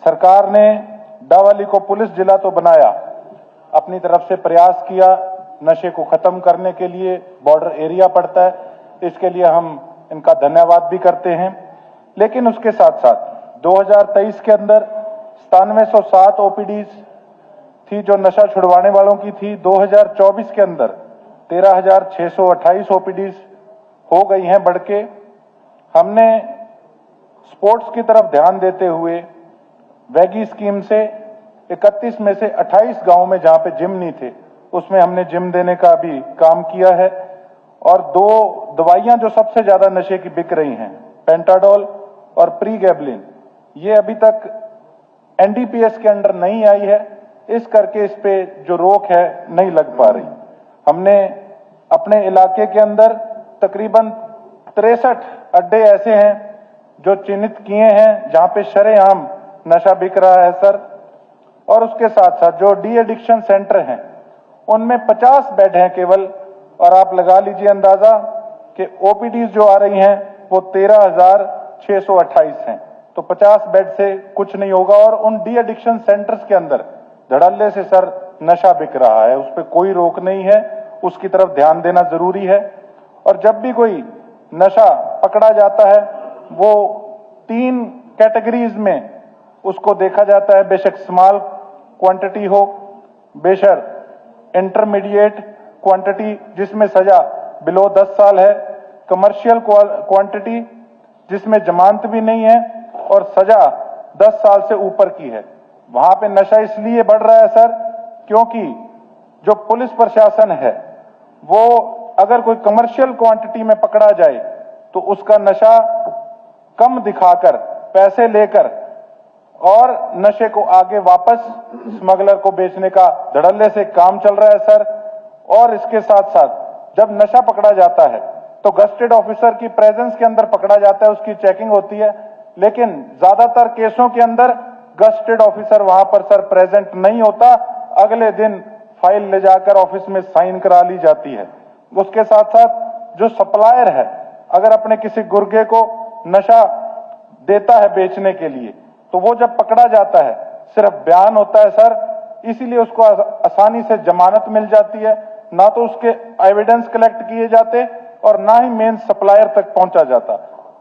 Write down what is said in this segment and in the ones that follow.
सरकार ने डावाली को पुलिस जिला तो बनाया, अपनी तरफ से प्रयास किया, नशे को खत्म करने के लिए बॉर्डर एरिया पड़ता है, इसके लिए हम इनका धन्यवाद भी करते हैं। लेकिन उसके साथ साथ 2023 के अंदर 9707 ओपीडीज थी जो नशा छुड़वाने वालों की थी। 2024 के अंदर 13,628 ओपीडीज हो गई हैं बढ़ के। हमने स्पोर्ट्स की तरफ ध्यान देते हुए वैगी स्कीम से 31 में से 28 गांव में जहां पे जिम नहीं थे उसमें हमने जिम देने का भी काम किया है। और 2 दवाइयां जो सबसे ज्यादा नशे की बिक रही हैं, पेंटाडोल और प्रीगैबलिन, ये अभी तक एनडीपीएस के अंडर नहीं आई है, इस करके इस पे जो रोक है नहीं लग पा रही। हमने अपने इलाके के अंदर तकरीबन 63 अड्डे ऐसे हैं जो चिन्हित किए हैं जहां पे शरेआम नशा बिक रहा है सर। और उसके साथ साथ जो डी एडिक्शन सेंटर हैं उनमें 50 बेड हैं केवल, और आप लगा लीजिए अंदाजा कि ओपीडीज जो आ रही हैं वो 13,628 हैं। तो 50 बेड से कुछ नहीं होगा। और उन डी एडिक्शन सेंटर्स के अंदर धड़ल्ले से सर नशा बिक रहा है, उस पर कोई रोक नहीं है, उसकी तरफ ध्यान देना जरूरी है। और जब भी कोई नशा पकड़ा जाता है वो 3 कैटेगरीज में उसको देखा जाता है, बेशक स्मॉल क्वांटिटी हो, बेशक इंटरमीडिएट क्वांटिटी जिसमें सजा बिलो 10 साल है, कमर्शियल क्वांटिटी जिसमें जमानत भी नहीं है और सजा 10 साल से ऊपर की है। वहां पे नशा इसलिए बढ़ रहा है सर क्योंकि जो पुलिस प्रशासन है वो अगर कोई कमर्शियल क्वांटिटी में पकड़ा जाए तो उसका नशा कम दिखाकर पैसे लेकर और नशे को आगे वापस स्मगलर को बेचने का धड़ल्ले से काम चल रहा है सर। और इसके साथ साथ जब नशा पकड़ा जाता है तो गस्टेड ऑफिसर की प्रेजेंस के अंदर पकड़ा जाता है, उसकी चेकिंग होती है, लेकिन ज्यादातर केसों के अंदर गस्टेड ऑफिसर वहां पर सर प्रेजेंट नहीं होता, अगले दिन फाइल ले जाकर ऑफिस में साइन करा ली जाती है। उसके साथ साथ जो सप्लायर है अगर अपने किसी गुर्गे को नशा देता है बेचने के लिए तो वो जब पकड़ा जाता है सिर्फ बयान होता है सर, इसीलिए उसको आसानी से जमानत मिल जाती है, ना तो उसके एविडेंस कलेक्ट किए जाते और ना ही मेन सप्लायर तक पहुंचा जाता।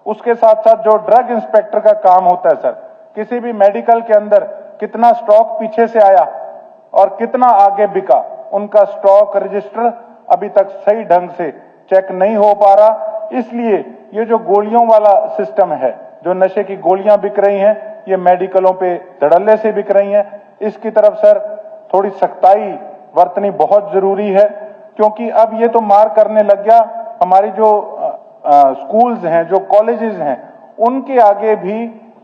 उसके साथ साथ जो ड्रग इंस्पेक्टर का काम होता है सर, किसी भी मेडिकल के अंदर कितना स्टॉक पीछे से आया और कितना आगे बिका, उनका स्टॉक रजिस्टर अभी तक सही ढंग से चेक नहीं हो पा रहा। इसलिए ये जो गोलियों वाला सिस्टम है, जो नशे की गोलियां बिक रही हैं, ये मेडिकलों पे धड़ल्ले से बिक रही हैं, इसकी तरफ सर थोड़ी सख्ताई बरतनी बहुत जरूरी है। क्योंकि अब ये तो मार करने लग गया, हमारी जो स्कूल्स हैं, जो कॉलेजेस हैं, उनके आगे भी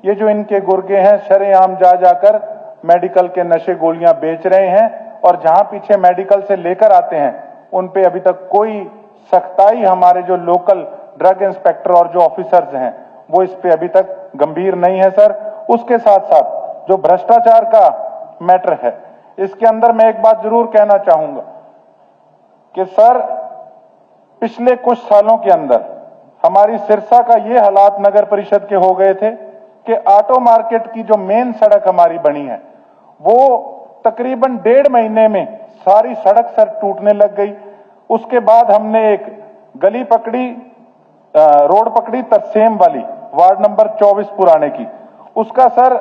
ये जो इनके गुर्गे हैं शरेआम जा जाकर मेडिकल के नशे गोलियां बेच रहे हैं। और जहां पीछे मेडिकल से लेकर आते हैं उन पे अभी तक कोई सख्ताई हमारे जो लोकल ड्रग इंस्पेक्टर और जो ऑफिसर्स हैं वो इस पे अभी तक गंभीर नहीं है सर। उसके साथ साथ जो भ्रष्टाचार का मैटर है, इसके अंदर मैं एक बात जरूर कहना चाहूंगा कि सर पिछले कुछ सालों के अंदर हमारी सिरसा का ये हालात नगर परिषद के हो गए थे कि ऑटो मार्केट की जो मेन सड़क हमारी बनी है वो तकरीबन 1.5 महीने में सारी सड़क सर टूटने लग गई। उसके बाद हमने एक गली पकड़ी, रोड पकड़ी तरसेम वाली, वार्ड नंबर 24 पुराने की। उसका सर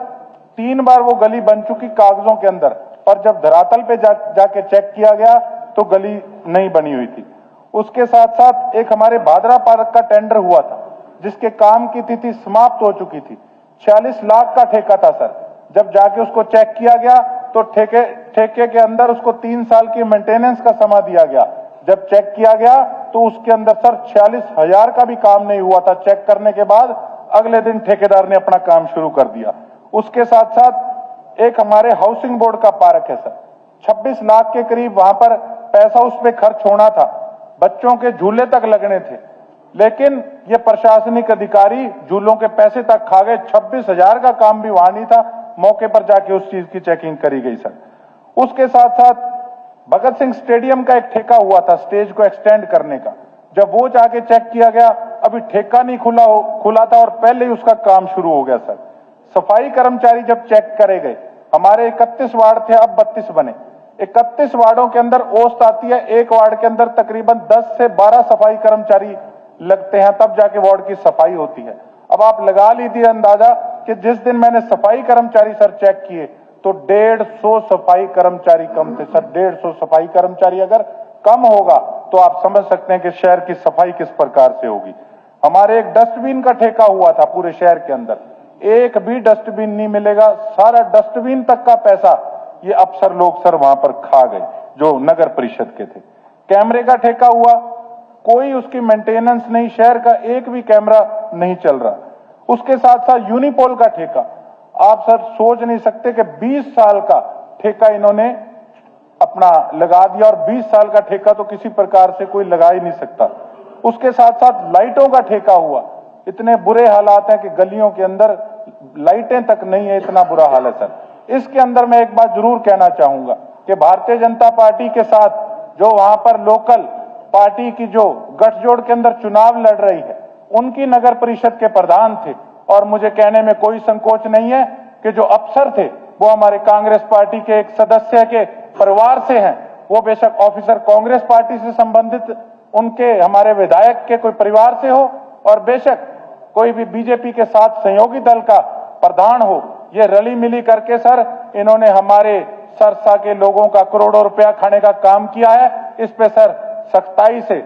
3 बार वो गली बन चुकी कागजों के अंदर, पर जब धरातल पे जाके चेक किया गया तो गली नहीं बनी हुई थी। उसके साथ साथ एक हमारे भादरा पार्क का टेंडर हुआ था जिसके काम की तिथि समाप्त हो चुकी थी, 46 लाख का ठेका था सर। जब जाके उसको चेक किया गया तो ठेके के अंदर उसको 3 साल की मेंटेनेंस का समय दिया गया। जब चेक किया गया तो उसके अंदर सर 46,000 का भी काम नहीं हुआ था। चेक करने के बाद अगले दिन ठेकेदार ने अपना काम शुरू कर दिया। उसके साथ साथ एक हमारे हाउसिंग बोर्ड का पार्क है सर, 26 लाख के करीब वहां पर पैसा उस पर खर्च होना था, बच्चों के झूले तक लगने थे, लेकिन ये प्रशासनिक अधिकारी झूलों के पैसे तक खा गए। 26,000 का काम भी वहां नहीं था, मौके पर जाके उस चीज की चेकिंग करी गई सर। उसके साथ साथ भगत सिंह स्टेडियम का एक ठेका हुआ था स्टेज को एक्सटेंड करने का, जब वो जाके चेक किया गया अभी ठेका नहीं खुला था और पहले ही उसका काम शुरू हो गया सर। सफाई कर्मचारी जब चेक करे गए, हमारे 31 वार्ड थे, अब 32 बने। 31 वार्डों के अंदर औसत आती है, एक वार्ड के अंदर तकरीबन 10 से 12 सफाई कर्मचारी लगते हैं, तब जाके वार्ड की सफाई होती है। अब आप लगा लीजिए अंदाजा कि जिस दिन मैंने सफाई कर्मचारी सर चेक किए तो 150 सफाई कर्मचारी कम थे सर। 150 सफाई कर्मचारी अगर कम होगा तो आप समझ सकते हैं कि शहर की सफाई किस प्रकार से होगी। हमारे एक डस्टबिन का ठेका हुआ था पूरे शहर के अंदर, एक भी डस्टबिन नहीं मिलेगा, सारा डस्टबिन तक का पैसा ये अफसर लोग सर वहां पर खा गए जो नगर परिषद के थे। कैमरे का ठेका हुआ, कोई उसकी मेंटेनेंस नहीं, शहर का एक भी कैमरा नहीं चल रहा। उसके साथ साथ यूनिपोल का ठेका, आप सर सोच नहीं सकते कि 20 साल का ठेका इन्होंने अपना लगा दिया, और 20 साल का ठेका तो किसी प्रकार से कोई लगा ही नहीं सकता। उसके साथ साथ लाइटों का ठेका हुआ, इतने बुरे हालात हैं कि गलियों के अंदर लाइटें तक नहीं है, इतना बुरा हाल है सर। इसके अंदर मैं एक बात जरूर कहना चाहूंगा कि भारतीय जनता पार्टी के साथ जो वहां पर लोकल पार्टी की जो गठजोड़ के अंदर चुनाव लड़ रही है, उनकी नगर परिषद के प्रधान थे, और मुझे कहने में कोई संकोच नहीं है कि जो अफसर थे वो हमारे कांग्रेस पार्टी के एक सदस्य के परिवार से हैं। वो बेशक ऑफिसर कांग्रेस पार्टी से संबंधित उनके हमारे विधायक के कोई परिवार से हो, और बेशक कोई भी बीजेपी के साथ सहयोगी दल का प्रधान हो, ये रली मिली करके सर इन्होंने हमारे सरसा के लोगों का करोड़ों रुपया खाने का काम किया है। इस पे सर सख्ताई से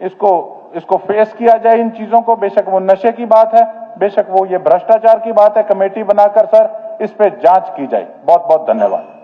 इसको फेस किया जाए इन चीजों को। बेशक वो नशे की बात है, बेशक वो ये भ्रष्टाचार की बात है, कमेटी बनाकर सर इस पे जांच की जाए। बहुत बहुत धन्यवाद।